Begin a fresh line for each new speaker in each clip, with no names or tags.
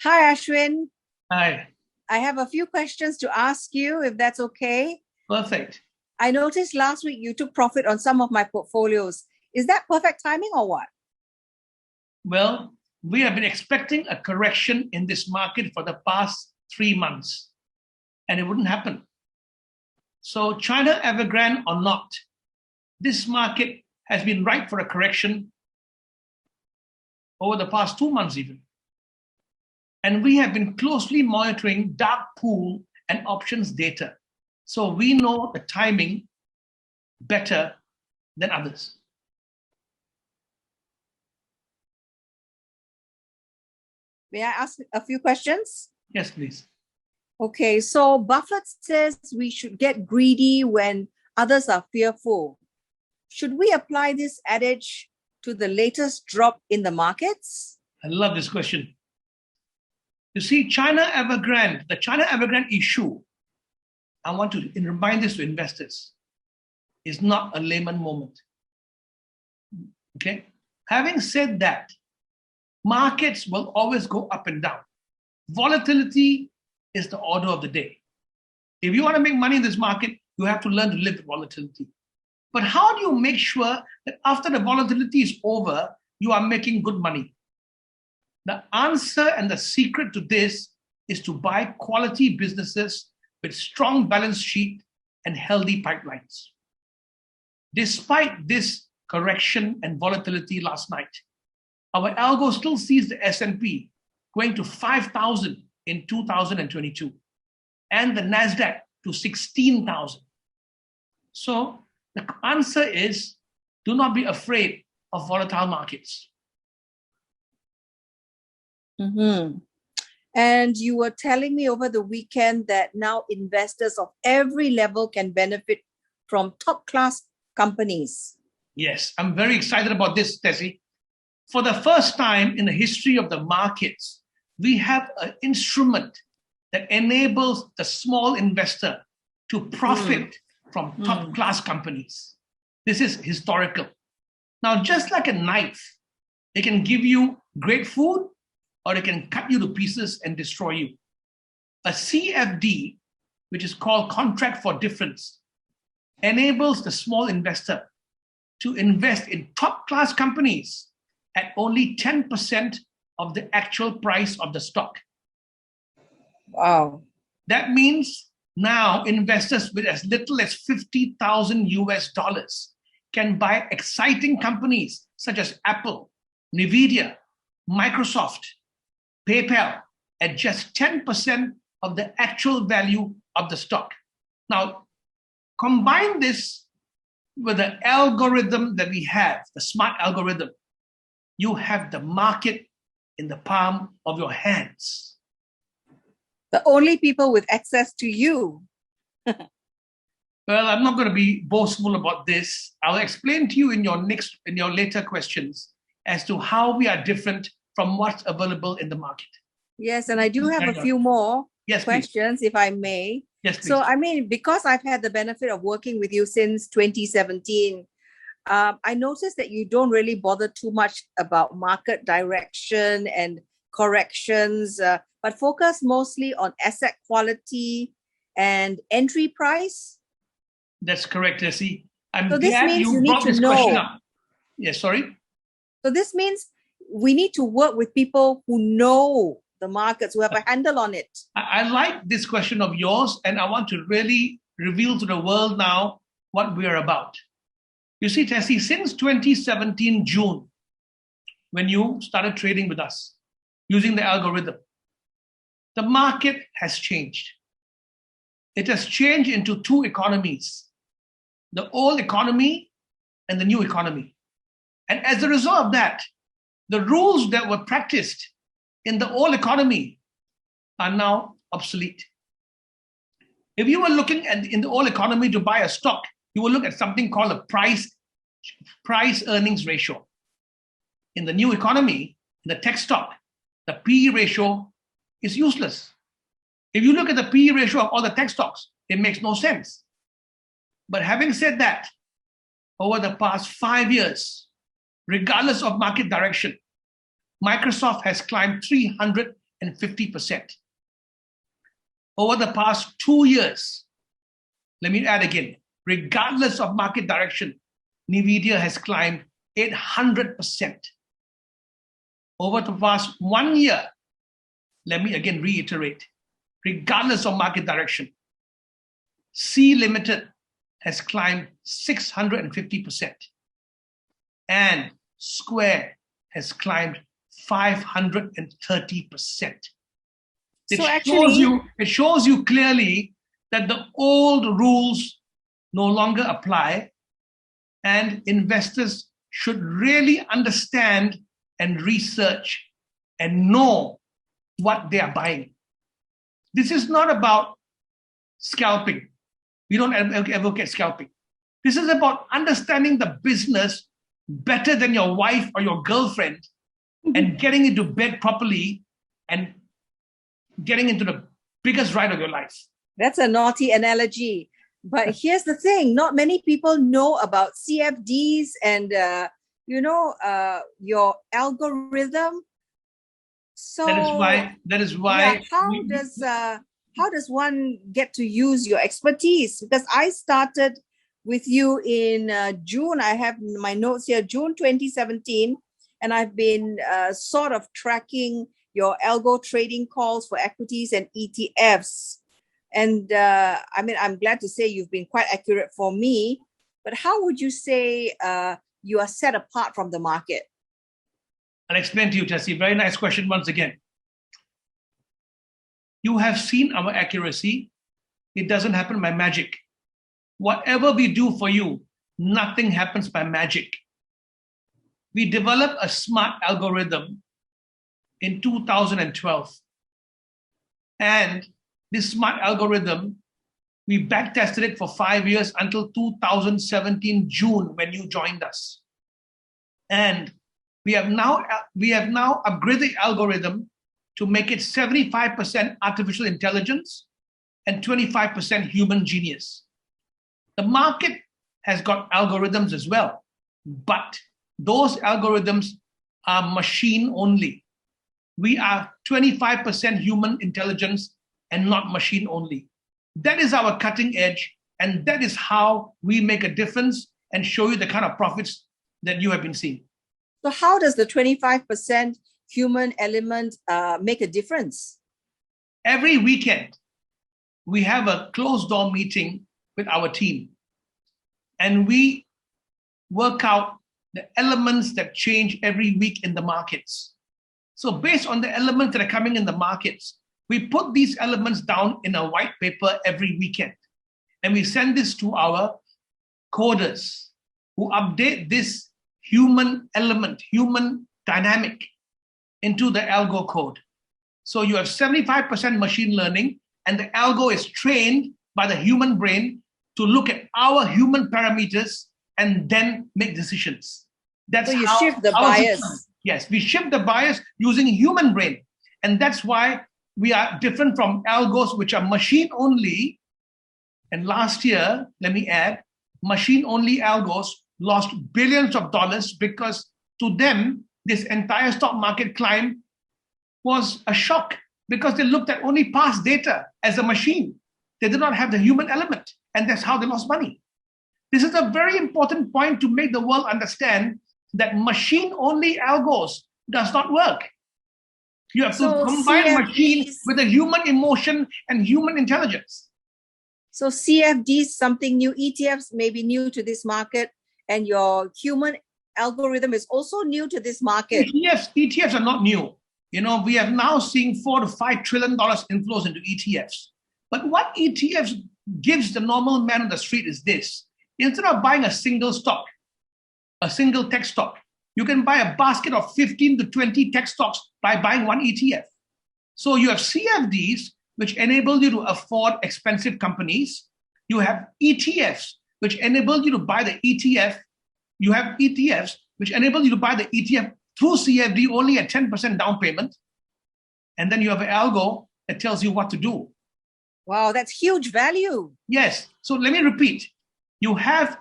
Hi, Ashwin.
Hi,
I have a few questions to ask you, if that's okay.
perfect.
I noticed last week you took profit on some of my portfolios. Is that perfect timing or what?
Well, we have been expecting a correction in this market for the past 3 months, and it wouldn't happen. So, China Evergrande or not, this market has been ripe for a correction over the past 2 months, even. And we have been closely monitoring dark pool and options data. So, we know the timing better than others.
May I ask a few questions?
Yes, please.
Okay, so Buffett says we should get greedy when others are fearful. Should we apply this adage to the latest drop in the markets?
I love this question. You see, China Evergrande, the China Evergrande issue, I want to remind this to investors, is not a layman moment. Okay? Having said that, markets will always go up and down. Volatility is the order of the day. If you want to make money in this market, you have to learn to live with volatility. But how do you make sure that after the volatility is over, you are making good money? The answer and the secret to this is to buy quality businesses with strong balance sheet and healthy pipelines. Despite this correction and volatility last night, our algo still sees the S&P going to 5,000 in 2022 and the NASDAQ to 16,000. So the answer is, do not be afraid of volatile markets.
Mm-hmm. And you were telling me over the weekend that now investors of every level can benefit from top-class companies.
Yes, I'm very excited about this, Tessie. For the first time in the history of the markets, we have an instrument that enables the small investor to profit from top-class companies. This is historical. Now, just like a knife, it can give you great food or it can cut you to pieces and destroy you. A CFD, which is called contract for difference, enables the small investor to invest in top-class companies at only 10% of the actual price of the stock.
Wow.
That means now investors with as little as 50,000 US dollars can buy exciting companies such as Apple, Nvidia, Microsoft, PayPal at just 10% of the actual value of the stock. Now, combine this with the algorithm that we have, the smart algorithm, you have the market in the palm of your hands.
The only people with access to you.
Well, I'm not going to be boastful about this. I'll explain to you in your later questions as to how we are different from what's available in the market.
Yes, and I do have a few more questions, if I may.
Yes, please.
So, I mean, because I've had the benefit of working with you since 2017, I noticed that you don't really bother too much about market direction and corrections, but focus mostly on asset quality and entry price.
That's correct, Tessie. I'm
So this
glad
means
you
need
brought
to
this
know.
question up. Yes, sorry?
So this means we need to work with people who know the markets, who have a handle on it.
I like this question of yours, and I want to really reveal to the world now what we are about. You see, Tessie, since 2017 June, when you started trading with us using the algorithm, the market has changed. It has changed into two economies, the old economy and the new economy. And as a result of that, the rules that were practiced in the old economy are now obsolete. If you were looking at in the old economy to buy a stock, you will look at something called a price earnings ratio. In the new economy, in the tech stock, the PE ratio is useless. If you look at the PE ratio of all the tech stocks, it makes no sense. But having said that, over the past 5 years, regardless of market direction, Microsoft has climbed Over the past 2 years, let me add again, regardless of market direction, NVIDIA has climbed 800%. Over the past 1 year, let me again reiterate, regardless of market direction, C Limited has climbed 650%, and Square has climbed 530%. It shows you clearly that the old rules no longer apply, and investors should really understand and research and know what they are buying. This is not about scalping. We don't advocate scalping. This is about understanding the business better than your wife or your girlfriend and getting into bed properly and getting into the biggest ride of your life.
That's a naughty analogy. But here's the thing, not many people know about CFDs and, your algorithm. So
that is why.
Yeah, how does one get to use your expertise? Because I started with you in June. I have my notes here, June 2017, and I've been sort of tracking your algo trading calls for equities and ETFs. And I'm glad to say you've been quite accurate for me. But how would you say you are set apart from the market?
I'll explain to you, Tessie. Very nice question once again. You have seen our accuracy. It doesn't happen by magic. Whatever we do for you, nothing happens by magic. We developed a smart algorithm in 2012. And this smart algorithm, we backtested it for 5 years until 2017 June when you joined us. And we have now upgraded the algorithm to make it 75% artificial intelligence and 25% human genius. The market has got algorithms as well, but those algorithms are machine only. We are 25% human intelligence and not machine only. That is our cutting edge, and that is how we make a difference and show you the kind of profits that you have been seeing.
So how does the 25% human element make a difference?
Every weekend, we have a closed door meeting with our team, and we work out the elements that change every week in the markets. So based on the elements that are coming in the markets, we put these elements down in a white paper every weekend. And we send this to our coders who update this human element, human dynamic into the algo code. So you have 75% machine learning, and the algo is trained by the human brain to look at our human parameters and then make decisions.
That's so you shift the bias.
Yes, we shift the bias using human brain. And that's why we are different from algos, which are machine only. And last year, let me add, machine only algos lost billions of dollars because to them, this entire stock market climb was a shock because they looked at only past data as a machine. They did not have the human element, and that's how they lost money. This is a very important point to make the world understand that machine-only algos does not work. You have to combine machine with a human emotion and human intelligence.
So CFDs, something new, ETFs may be new to this market, and your human algorithm is also new to this market.
ETFs are not new. You know, we have now seen $4 to $5 trillion inflows into ETFs. But what ETFs gives the normal man on the street is this. Instead of buying a single stock, a single tech stock, you can buy a basket of 15 to 20 tech stocks by buying one ETF. So you have CFDs, which enable you to afford expensive companies. You have ETFs, which enable you to buy the ETF. You have ETFs, which enable you to buy the ETF through CFD only at 10% down payment. And then you have an algo that tells you what to do.
Wow, that's huge value.
Yes. So let me repeat. You have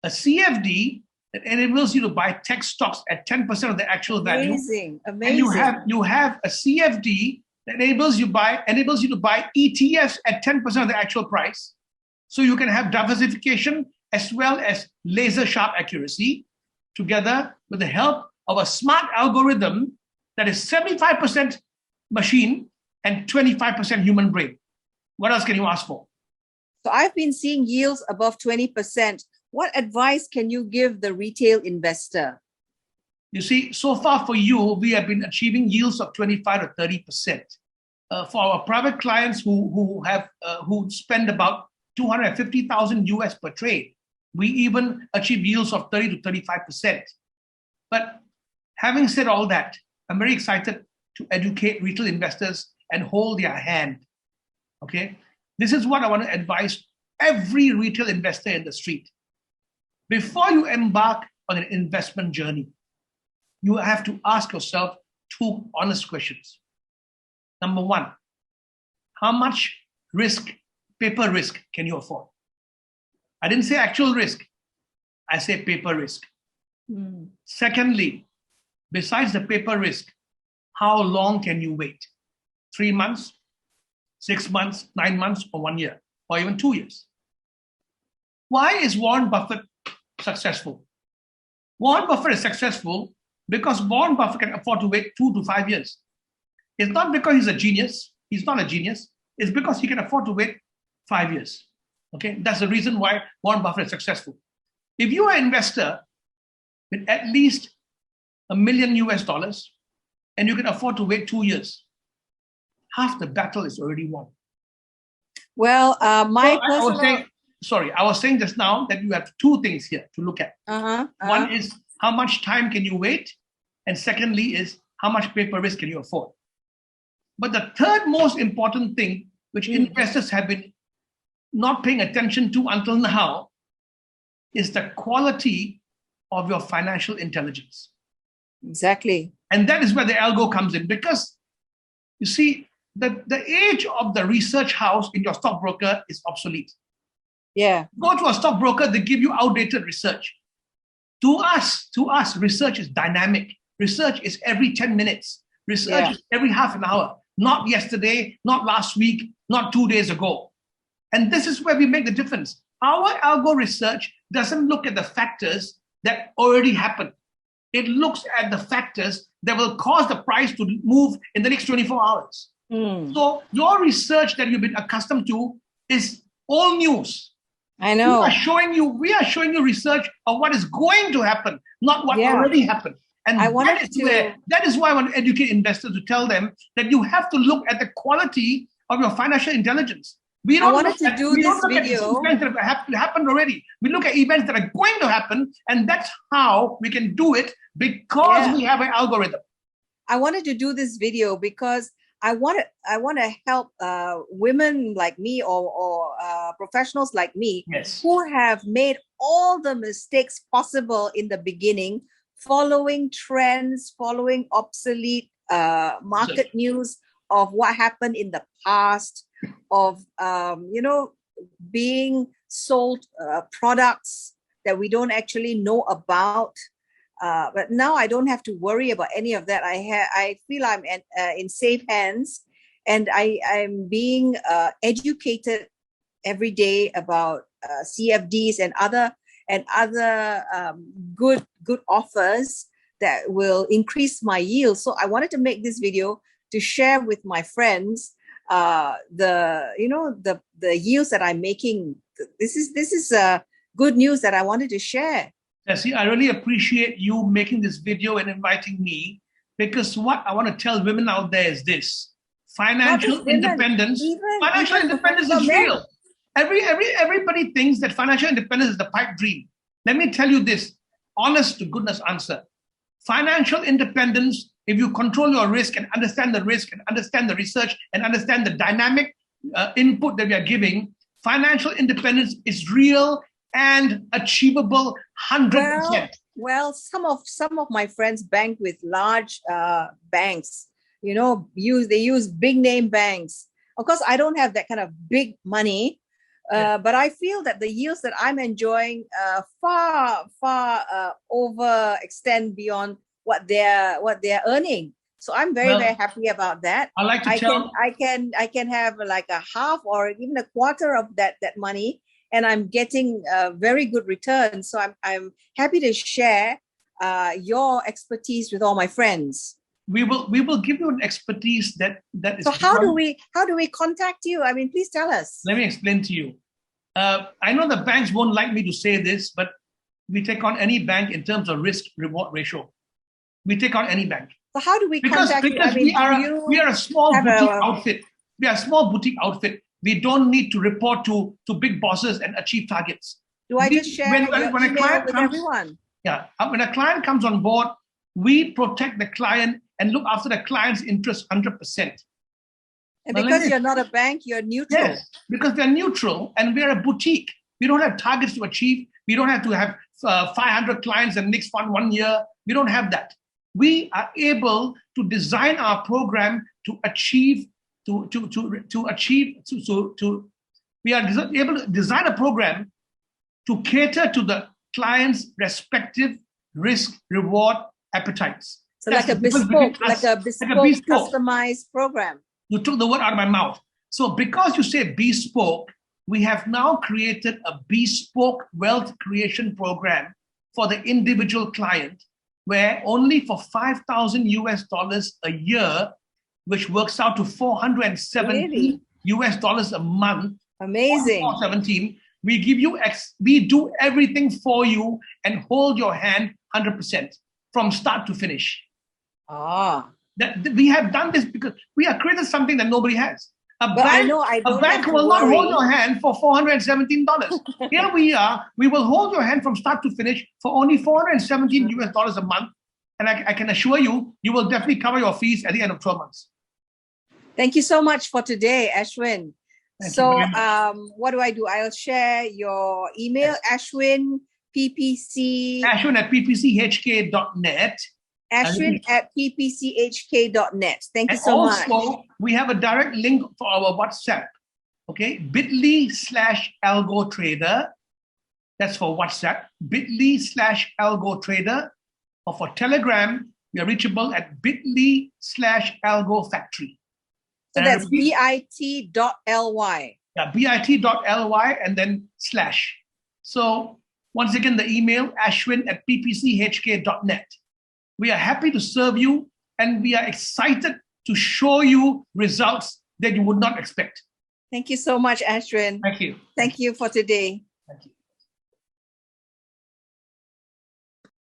a CFD that enables you to buy tech stocks at 10% of the actual value.
Amazing.
And you have a CFD enables you to buy ETFs at 10% of the actual price. So you can have diversification as well as laser sharp accuracy together with the help of a smart algorithm that is 75% machine and 25% human brain. What else can you ask for?
So I've been seeing yields above 20%. What advice can you give the retail investor?
You see, so far for you, we have been achieving yields of 25 to 30%. For our private clients who spend about 250,000 US per trade, we even achieve yields of 30 to 35%. But having said all that, I'm very excited to educate retail investors and hold their hand. Okay, this is what I want to advise every retail investor in the street. Before you embark on an investment journey, you have to ask yourself two honest questions. Number one, how much risk, paper risk, can you afford? I didn't say actual risk. I say paper risk. Secondly, besides the paper risk, how long can you wait? 3 months, 6 months, 9 months, or 1 year, or even 2 years? Why is Warren Buffett successful? Warren Buffett is successful because Warren Buffett can afford to wait 2 to 5 years. It's not because he's a genius. He's not a genius. It's because he can afford to wait 5 years. Okay, that's the reason why Warren Buffett is successful. If you are an investor with at least $1 million US and you can afford to wait 2 years, half the battle is already won.
Well, I
was saying just now that you have two things here to look at. One is how much time can you wait? And secondly is how much paper risk can you afford? But the third most important thing, which investors have been not paying attention to until now, is the quality of your financial intelligence.
Exactly.
And that is where the algo comes in, because you see, the age of the research house in your stockbroker is obsolete.
Yeah.
Go to a stockbroker, they give you outdated research. To us, research is dynamic. Research is every 10 minutes. Research is every half an hour. Not yesterday, not last week, not 2 days ago. And this is where we make the difference. Our algo research doesn't look at the factors that already happened. It looks at the factors that will cause the price to move in the next 24 hours. So your research that you've been accustomed to is old news.
I know.
We are showing you research of what is going to happen, not what already happened. And that is why I want to educate investors, to tell them that you have to look at the quality of your financial intelligence. We don't look at events that have happened already. We look at events that are going to happen, and that's how we can do it, because we have an algorithm.
I wanted to do this video because I want to help women like me or professionals like me who have made all the mistakes possible in the beginning, following trends, following obsolete market news of what happened in the past, of being sold products that we don't actually know about. But now I don't have to worry about any of that. I feel I'm in safe hands, and I'm being educated every day about CFDs and other good offers that will increase my yield. So I wanted to make this video to share with my friends the yields that I'm making. This is good news that I wanted to share.
See, I really appreciate you making this video and inviting me, because what I want to tell women out there is this: financial independence. Financial independence is real. Everybody thinks that financial independence is the pipe dream. Let me tell you this, honest to goodness answer. Financial independence, if you control your risk and understand the risk and understand the research and understand the dynamic input that we are giving, financial independence is real and achievable 100%.
Well, some of my friends bank with large banks. They use big name banks. Of course, I don't have that kind of big money, but I feel that the yields that I'm enjoying far over extend beyond what they're earning. So I'm very, very happy about that.
I like to tell.
I can have like a half or even a quarter of that money, and I'm getting very good returns. So I'm happy to share your expertise with all my friends.
We will give you an expertise that is.
So how do we contact you? I mean, please tell us.
Let me explain to you. I know the banks won't like me to say this, but we take on any bank in terms of risk reward ratio. We take on any bank.
So how do we contact you? I mean,
we are a small boutique outfit. We are a small boutique outfit. We don't need to report to big bosses and achieve targets.
Do I just share your email with everyone?
Yeah. When a client comes on board, we protect the client and look after the client's interest 100%.
And because you're not a bank, you're neutral.
Yes, because we're neutral and we're a boutique. We don't have targets to achieve. We don't have to have 500 clients and next 1 year. We don't have that. We are able to design our program to achieve, we are able to design a program to cater to the client's respective risk reward appetites.
So like a bespoke, customized program.
You took the word out of my mouth. So because you say bespoke, we have now created a bespoke wealth creation program for the individual client, where only for $5,000 a year, which works out to $470 a month.
Amazing.
417. We give you we do everything for you and hold your hand 100% from start to finish. That we have done this because we have created something that nobody has. A bank will not hold your hand for $417. Here we are. We will hold your hand from start to finish for only $417 a month. And I can assure you, you will definitely cover your fees at the end of 12 months.
Thank you so much for today, Ashwin. What do? I'll share your email, Ashwin, PPC.
Ashwin at ppchk.net.
Ashwin at ppchk.net. Thank you so much.
Also, we have a direct link for our WhatsApp. Okay, bit.ly/algotrader. That's for WhatsApp. bit.ly/algotrader. Or for Telegram, we are reachable at bit.ly/algofactory.
So that's bit.ly.
Yeah, bit.ly and then slash. So once again, the email, Ashwin at ppchk.net. We are happy to serve you, and we are excited to show you results that you would not expect.
Thank you so much, Ashwin.
Thank you.
Thank you for today.
Thank you.